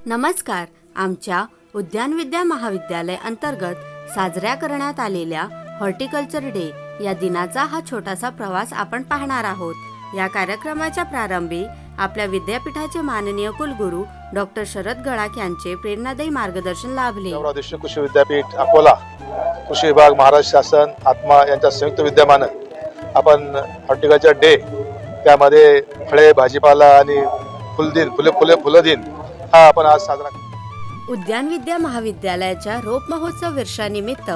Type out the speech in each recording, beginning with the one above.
नमस्कार. आमच्या उद्यानविद्या महाविद्यालय अंतर्गत साजऱ्या करण्यात आलेल्या हॉर्टिकल्चर डे या दिनाचा हा छोटासा प्रवास आपण पाहणार आहोत. या कार्यक्रमाच्या प्रारंभी आपल्या विद्यापीठाचे माननीय कुलगुरू डॉक्टर शरद गडाख यांचे प्रेरणादायी मार्गदर्शन लाभले. देशमुख कृषी विद्यापीठ अकोला, कृषी विभाग, महाराष्ट्र शासन, आत्मा यांच्या संयुक्त विद्यमाने आपण हॉर्टिकल्चर डे त्यामध्ये फळे, भाजीपाला आणि फुलदिन हा आपण आज साजरा करतो. उद्यानविद्या महाविद्यालयाच्या रोप महोत्सव वर्षानिमित्त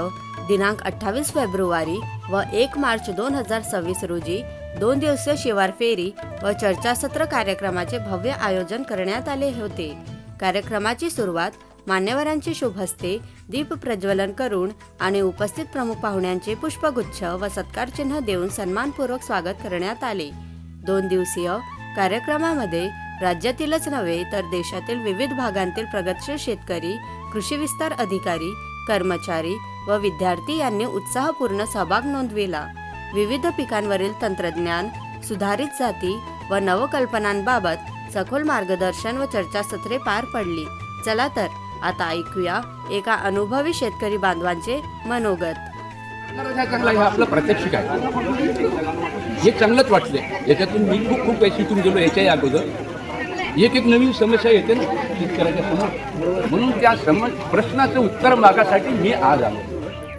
दिनांक 28 फेब्रुवारी व 1 मार्च 2026 रोजी 2 दिवसीय शिवार फेरी व चर्चासत्र कार्यक्रमाचे भव्य आयोजन करण्यात आले होते. कार्यक्रमाची सुरुवात मान्यवरांचे शुभ हस्ते दीप प्रज्वलन करून आणि उपस्थित प्रमुख पाहुण्यांचे पुष्पगुच्छ व सत्कार चिन्ह देऊन सन्मानपूर्वक स्वागत करण्यात आले. 2 दिवसीय कार्यक्रमामध्ये राज्यातीलच नव्हे तर देशातील विविध भागांतील प्रगतशील शेतकरी, कृषी विस्तार अधिकारी, कर्मचारी व विद्यार्थी यांनी उत्साहपूर्ण सहभाग नोंदविला. विविध पिकांवरील तंत्रज्ञान, सुधारित जाती व नवकल्पनांबाबत सखोल मार्गदर्शन व चर्चासत्रे पार पडली. चला तर आता ऐकूया एका अनुभवी शेतकरी बांधवांचे मनोगत. आपलं प्रात्यक्षिक आहे, हे चांगलंच वाटले. याच्यातून मी खूप काही शिकून गेलो. याच्याही अगोदर एक नवीन समस्या येते ना शेतकऱ्याच्या समोर, म्हणून त्या प्रश्नाचं उत्तर मागासाठी मी आज आलो.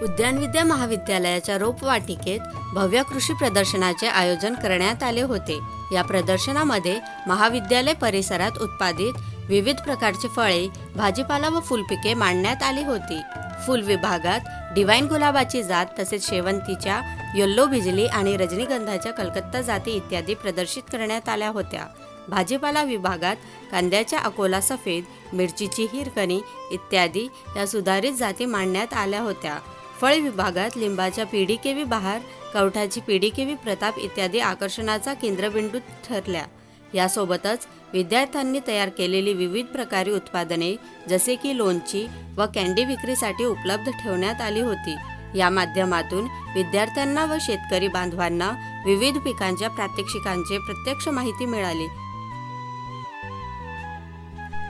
उद्यानविद्या महाविद्यालयाच्या रोपवाटिकेत भव्य कृषी प्रदर्शनाचे आयोजन करण्यात आले होते. या प्रदर्शनामध्ये महाविद्यालय परिसरात उत्पादित विविध प्रकारचे फळे, भाजीपाला व फुलपिके मांडण्यात आली होती. फुल विभागात डिवाइन गुलाबाची जात तसेच शेवंतीच्या येल्लो बिजली आणि रजनीगंधाच्या कलकत्ता जाती इत्यादी प्रदर्शित करण्यात आल्या होत्या. भाजीपाला विभागात कांद्याच्या अकोला सफेद, मिरचीची हिरकणी इत्यादी या सुधारित जाती मांडण्यात आल्या होत्या. फळ विभागात लिंबाच्या पीडीकेवी बहार, कवठाची पीडीकेवी प्रताप इत्यादी आकर्षणाचा केंद्रबिंदू ठरल्या. यासोबतच विद्यार्थ्यांनी तयार केलेली विविध प्रकारी उत्पादने जसे की लोणची व कॅन्डी विक्रीसाठी उपलब्ध ठेवण्यात आली होती. या माध्यमातून विद्यार्थ्यांना व शेतकरी बांधवांना विविध पिकांच्या प्रात्यक्षिकांची प्रत्यक्ष माहिती मिळाली.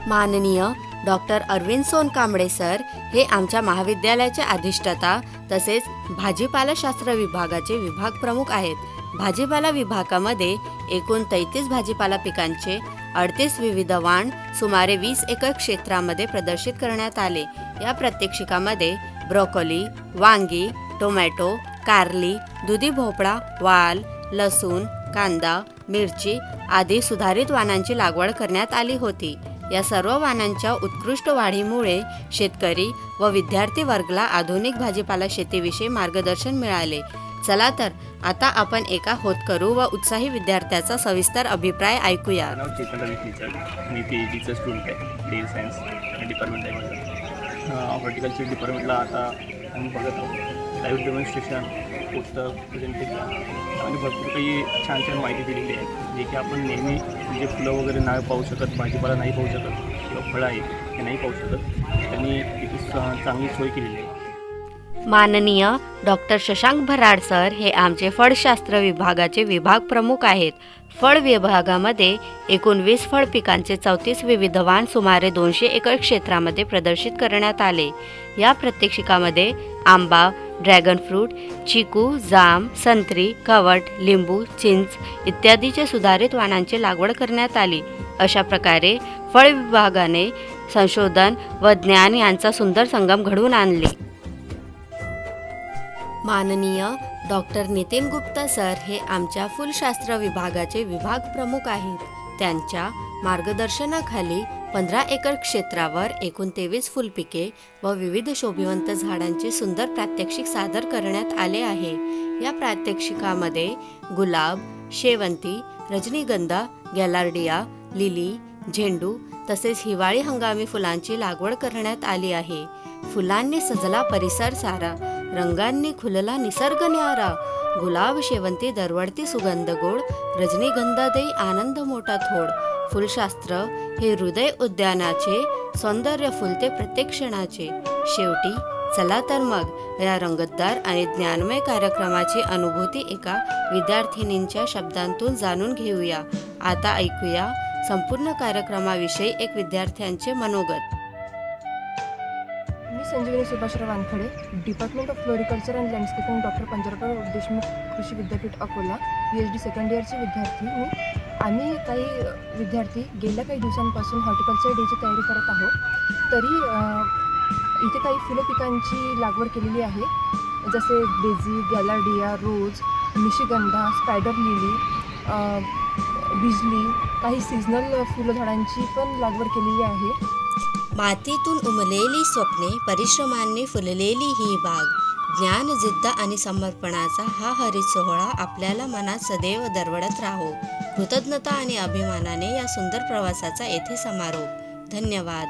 माननीय डॉक्टर अरविंद सोनकांबळे सर हे आमच्या महाविद्यालयाचे अधिष्ठाता तसेच भाजीपालशास्त्र विभागाचे विभाग प्रमुख आहेत. भाजीपाला विभागामध्ये एकूण 33 भाजीपाला पिकांचे 38 विविध वाण सुमारे 20 एकर क्षेत्रामध्ये प्रदर्शित करण्यात आले. या प्रात्यक्षिकामध्ये ब्रोकोली, वांगी, टोमॅटो, कारली, दुधी भोपळा, वाल, लसूण, कांदा, मिरची आदी सुधारित वाणांची लागवड करण्यात आली होती. या सर्व वाणांच्या उत्कृष्ट वाढीमुळे शेतकरी व विद्यार्थी वर्गाला आधुनिक भाजीपाला शेतीविषयी मार्गदर्शन मिळाले. चला तर आता आपण एका होतकरू व उत्साही विद्यार्थ्याचा सविस्तर अभिप्राय ऐकूया. मी PhDचा स्टुडंट आहे, डेअरी सायन्स डिपार्टमेंट आहे माझं. हॉर्टिकल्चर डिपार्टमेंटला आता आम्ही बघत आहोत लाईव्ह डेमॉन्स्ट्रेशन, पुस्तक, प्रेझेंटेशन आणि भरपूर काही छान छान माहिती दिलेली आहे, जे की आपण नेहमी म्हणजे फुलं वगैरे नाही पाहू शकत, भाजीपाला नाही पाहू शकत किंवा फळं आहेत ते नाही पाहू शकत. त्यांनी एक चांगली सोय केलेली आहे. माननीय डॉक्टर शशांक भराड सर हे आमचे फळशास्त्र विभागाचे विभाग प्रमुख आहेत. फळ विभागामध्ये एकूण 20 फळ पिकांचे 34 विविध वाण सुमारे 200 एकर क्षेत्रामध्ये प्रदर्शित करण्यात आले. या प्रात्यक्षिकामध्ये आंबा, ड्रॅगन फ्रूट, चिकू, जाम, संत्री, कवट, लिंबू, चिंच इत्यादीचे सुधारित वाणांची लागवड करण्यात आली. अशा प्रकारे फळ विभागाने संशोधन व ज्ञान यांचा सुंदर संगम घडवून आणले. माननीय डॉक्टर नितीन गुप्ता सर हे आमच्या फुलशास्त्र विभागाचे विभाग प्रमुख आहेत. त्यांच्या मार्गदर्शनाखाली 15 एकर क्षेत्रावर एकूण 23 फुलपिके व विविध शोभिवंत झाडांचे सुंदर प्रात्यक्षिक सादर करण्यात आले आहे. या प्रात्यक्षिकामध्ये गुलाब, शेवंती, रजनीगंधा, गॅलार्डिया, लिली, झेंडू तसेच हिवाळी हंगामी फुलांची लागवड करण्यात आली आहे. फुलांनी सजला परिसर सारा, रंगांनी खुलला निसर्ग न्यारा. गुलाब शेवंती दरवळती सुगंध गोड, रजनीगंधा देई आनंद मोठा थोड. फुलशास्त्र हे हृदय उद्यानाचे, सौंदर्य फुलते प्रत्येक क्षणाचे. शेवटी चला तर मग या रंगतदार आणि ज्ञानमय कार्यक्रमाची अनुभूती एका विद्यार्थिनींच्या शब्दांतून जाणून घेऊया. आता ऐकूया संपूर्ण कार्यक्रमाविषयी एक विद्यार्थ्यांचे मनोगत. मी Sanjivani Subhashrao Wankhade, department of floriculture and landscaping, doctor Panjabrao Deshmukh कृषी विद्यापीठ अकोला, PhD सेकंड इयरचे विद्यार्थी. आम्ही काही विद्यार्थी गेल्या काही दिवसांपासून हॉर्टिकल्चर डेची तयारी करत आहोत. तरी इथे काही फुलं पिकांची लागवड केलेली आहे, जसे डेझी, गॅलार्डिया, रोज, निशिगंधा, स्पायडर लिली, बिजली, काही सीझनल फुलझाडांची पण लागवड केलेली आहे. मातीतून उमलेली स्वप्ने, परिश्रमांनी फुललेली ही बाग, ज्ञान, जिद्द आणि समर्पणाचा हा हरित सोहळा आपल्याला मनात सदैव दरवळत राहो. कृतज्ञता आणि अभिमानाने या सुंदर प्रवासाचा येथे समारोप. धन्यवाद.